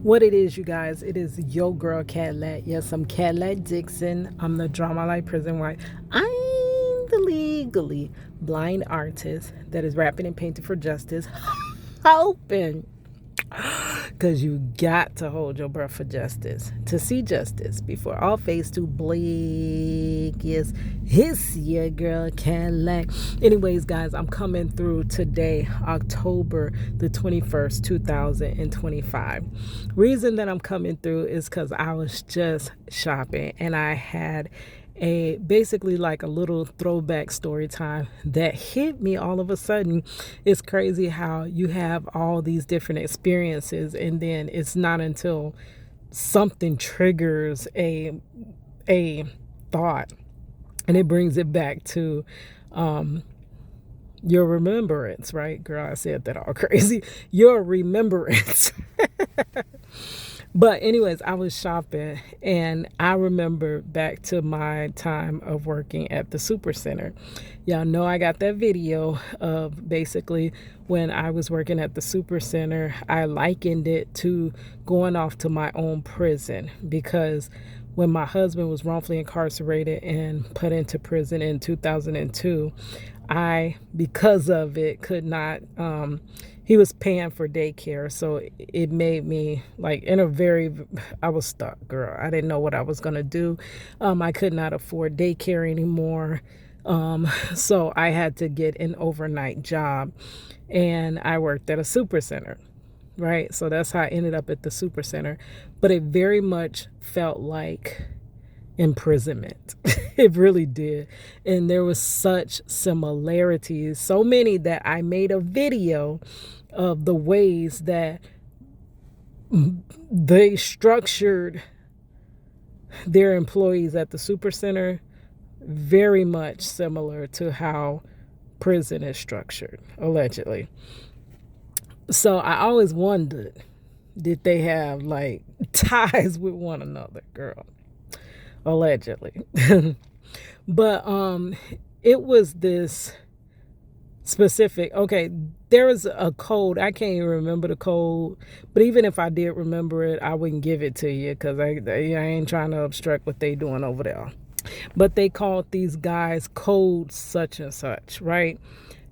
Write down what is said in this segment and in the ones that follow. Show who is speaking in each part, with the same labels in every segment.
Speaker 1: What it is, you guys, it is yo girl Cadillac. Yes, I'm Cadillac Dixon. I'm the Drama Life Prison Wife. I'm the legally blind artist that is rapping and painting for justice. Hoping. Because you got to hold your breath for justice. To see justice before all face too bleak. Yes, it's your girl Cadillac. Anyways, guys, I'm coming through today, October the 21st, 2025. Reason that I'm coming through is because I was just shopping and I had a basically like a little throwback story time that hit me all of a sudden. It's crazy how you have all these different experiences and then it's not until something triggers a thought and it brings it back to your remembrance, right? Girl, I said that all crazy. Your remembrance. But anyways, I was shopping and I remember back to my time of working at the Super Center. Y'all know I got that video of basically when I was working at the Super Center. I likened it to going off to my own prison because when my husband was wrongfully incarcerated and put into prison in 2002, I, because of it, could not, he was paying for daycare. So it made me like I was stuck, girl. I didn't know what I was going to do. I could not afford daycare anymore. So I had to get an overnight job and I worked at a super center. Right. So that's how I ended up at the super center. But it very much felt like imprisonment. It really did. And there was such similarities, so many that I made a video of the ways that they structured their employees at the super center, very much similar to how prison is structured, allegedly. So I always wondered, did they have like ties with one another, girl? Allegedly. But it was this specific, okay, there was a code. I can't even remember the code, but even if I did remember it, I wouldn't give it to you because I ain't trying to obstruct what they doing over there. But they called these guys code such and such, right?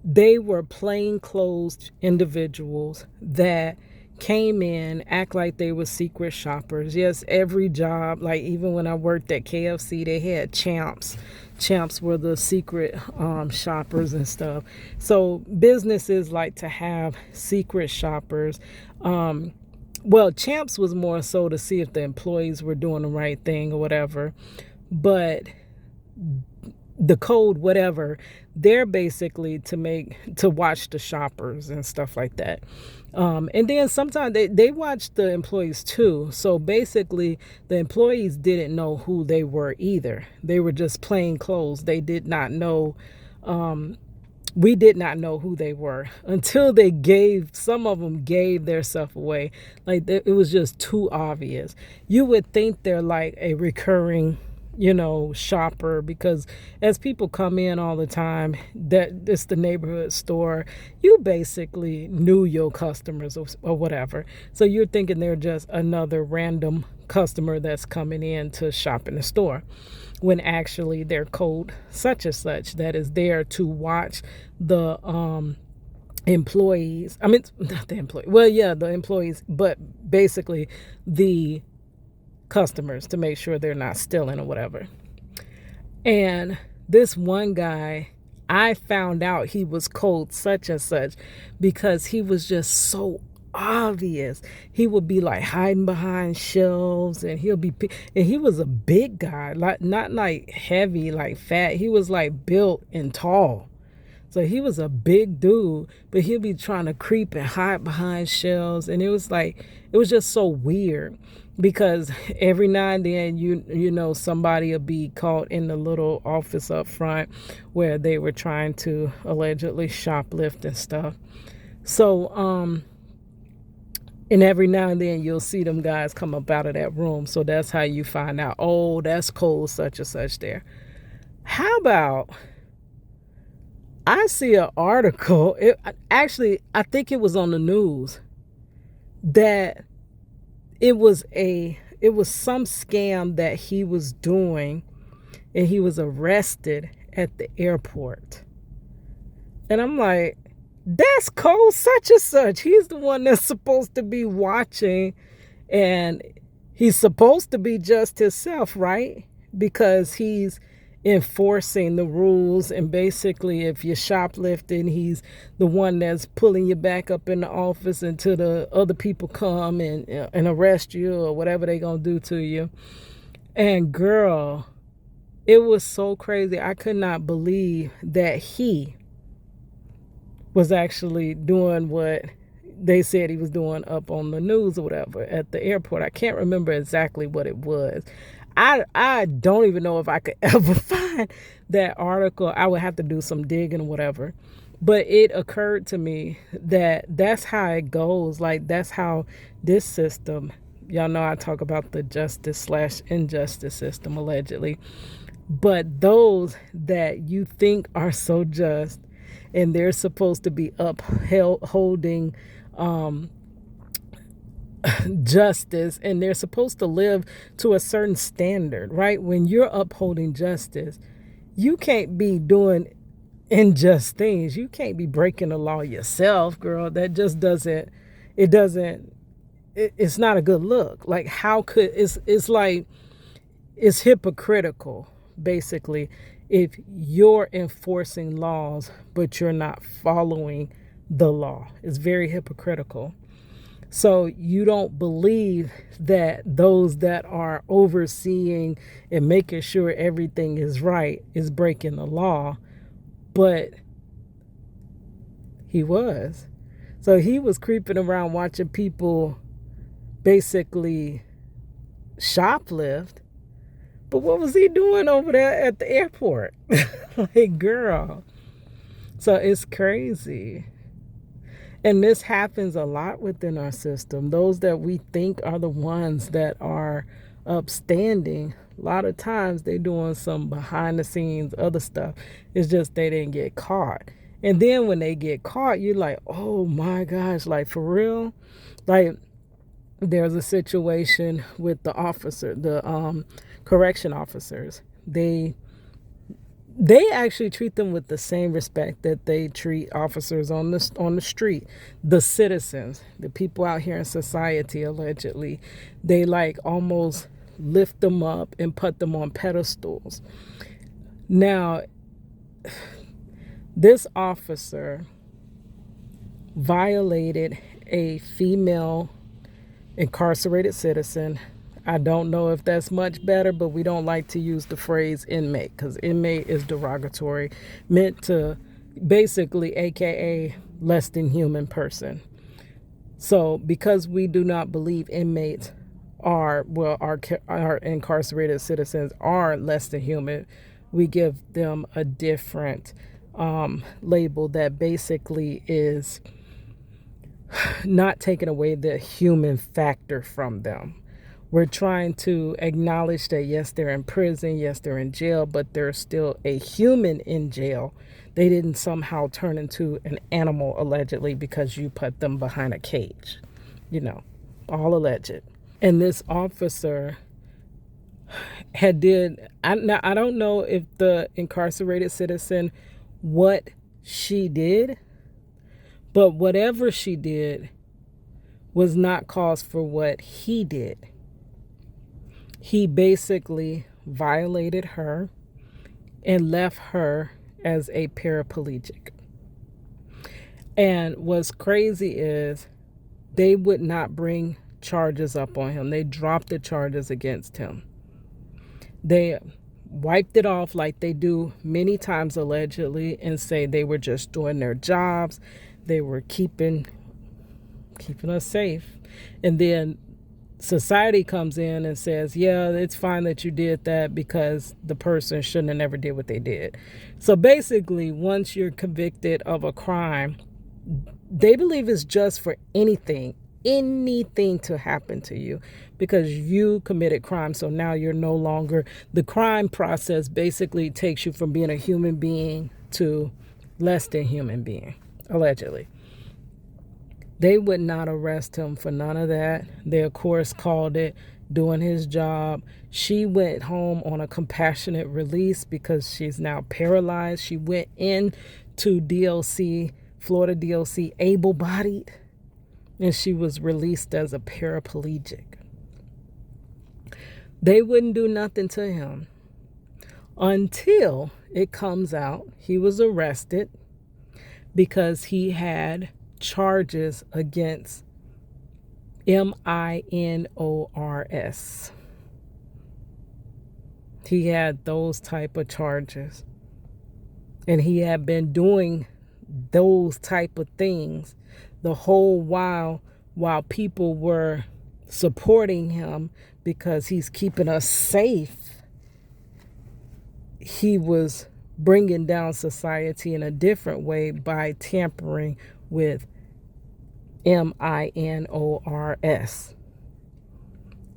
Speaker 1: They were plainclothes individuals that came in, act like they were secret shoppers. Yes, every job, like even when I worked at KFC, they had champs. Champs were the secret shoppers and stuff. So businesses like to have secret shoppers. Well, champs was more so to see if the employees were doing the right thing or whatever. But the code, whatever, they're basically to watch the shoppers and stuff like that. And then sometimes they watch the employees too. So basically the employees didn't know who they were either. They were just plain clothes. They did not know, we did not know who they were until some of them gave their stuff away. Like it was just too obvious. You would think they're like a recurring shopper, because as people come in all the time, that it's the neighborhood store, you basically knew your customers or whatever. So you're thinking they're just another random customer that's coming in to shop in the store, when actually they're code such and such that is there to watch the employees. I mean, not the employee. Well, yeah, the employees, but basically the customers, to make sure they're not stealing or whatever. And this one guy, I found out he was code such and such because he was just so obvious. He would be like hiding behind shelves, and and he was a big guy, like not like heavy, like fat. He was like built and tall. So he was a big dude, but he'll be trying to creep and hide behind shelves. And it was just so weird, because every now and then, you know, somebody will be caught in the little office up front where they were trying to allegedly shoplift and stuff. So, and every now and then you'll see them guys come up out of that room. So that's how you find out, oh, that's code such and such there. How about, I see an article, I think it was on the news, that it was some scam that he was doing, and he was arrested at the airport. And I'm like, that's Cole such and such. He's the one that's supposed to be watching, and he's supposed to be just himself, right? Because he's enforcing the rules, and basically if you're shoplifting, he's the one that's pulling you back up in the office until the other people come and arrest you or whatever they're gonna do to you. And girl, it was so crazy. I could not believe that he was actually doing what they said he was doing up on the news or whatever at the airport. I can't remember exactly what it was. I don't even know if I could ever find that article. I would have to do some digging or whatever. But it occurred to me that that's how it goes. Like, that's how this system, y'all know I talk about the justice/injustice system allegedly. But those that you think are so just, and they're supposed to be upholding justice, and they're supposed to live to a certain standard, right? When you're upholding justice, you can't be doing unjust things. You can't be breaking the law yourself, girl. That just it's not a good look. Like, how could, it's like, it's hypocritical, basically, if you're enforcing laws but you're not following the law. It's very hypocritical. So you don't believe that those that are overseeing and making sure everything is right is breaking the law, but he was. So he was creeping around watching people basically shoplift. But what was he doing over there at the airport? Like, girl. So it's crazy. And this happens a lot within our system. Those that we think are the ones that are upstanding, a lot of times they're doing some behind the scenes other stuff. It's just they didn't get caught. And then when they get caught, you're like, oh my gosh, like, for real? Like, there's a situation with the officer, the correction officers. They actually treat them with the same respect that they treat officers on the street, the citizens, the people out here in society. Allegedly, they like almost lift them up and put them on pedestals. Now, this officer violated a female incarcerated citizen. I don't know if that's much better, but we don't like to use the phrase inmate because inmate is derogatory, meant to basically AKA less than human person. So because we do not believe inmates our incarcerated citizens are less than human, we give them a different label that basically is not taking away the human factor from them. We're trying to acknowledge that, yes, they're in prison, yes, they're in jail, but they're still a human in jail. They didn't somehow turn into an animal, allegedly, because you put them behind a cage. All alleged. And this officer I don't know if the incarcerated citizen, what she did, but whatever she did was not cause for what he did. He basically violated her and left her as a paraplegic. And what's crazy is they would not bring charges up on him. They dropped the charges against him. They wiped it off like they do many times allegedly and say they were just doing their jobs. They were keeping us safe. And then society comes in and says, yeah, it's fine that you did that because the person shouldn't have never did what they did. So basically, once you're convicted of a crime, they believe it's just for anything to happen to you because you committed crime. So now you're no longer, the crime process basically takes you from being a human being to less than human being, allegedly. They would not arrest him for none of that. They, of course, called it doing his job. She went home on a compassionate release because she's now paralyzed. She went in to DLC, Florida DLC, able-bodied, and she was released as a paraplegic. They wouldn't do nothing to him until it comes out he was arrested because he had charges against MINORS. He had those type of charges. And he had been doing those type of things the whole while people were supporting him because he's keeping us safe. He was bringing down society in a different way by tampering with MINORS.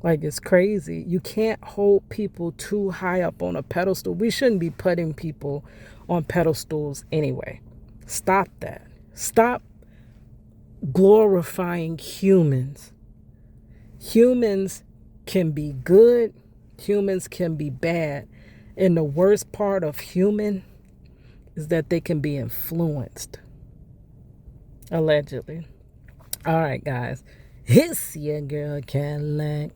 Speaker 1: Like, it's crazy. You can't hold people too high up on a pedestal. We shouldn't be putting people on pedestals anyway. Stop that. Stop glorifying humans. Humans can be good. Humans can be bad. And the worst part of human is that they can be influenced. Allegedly. All right, guys. It's your girl Cadillac.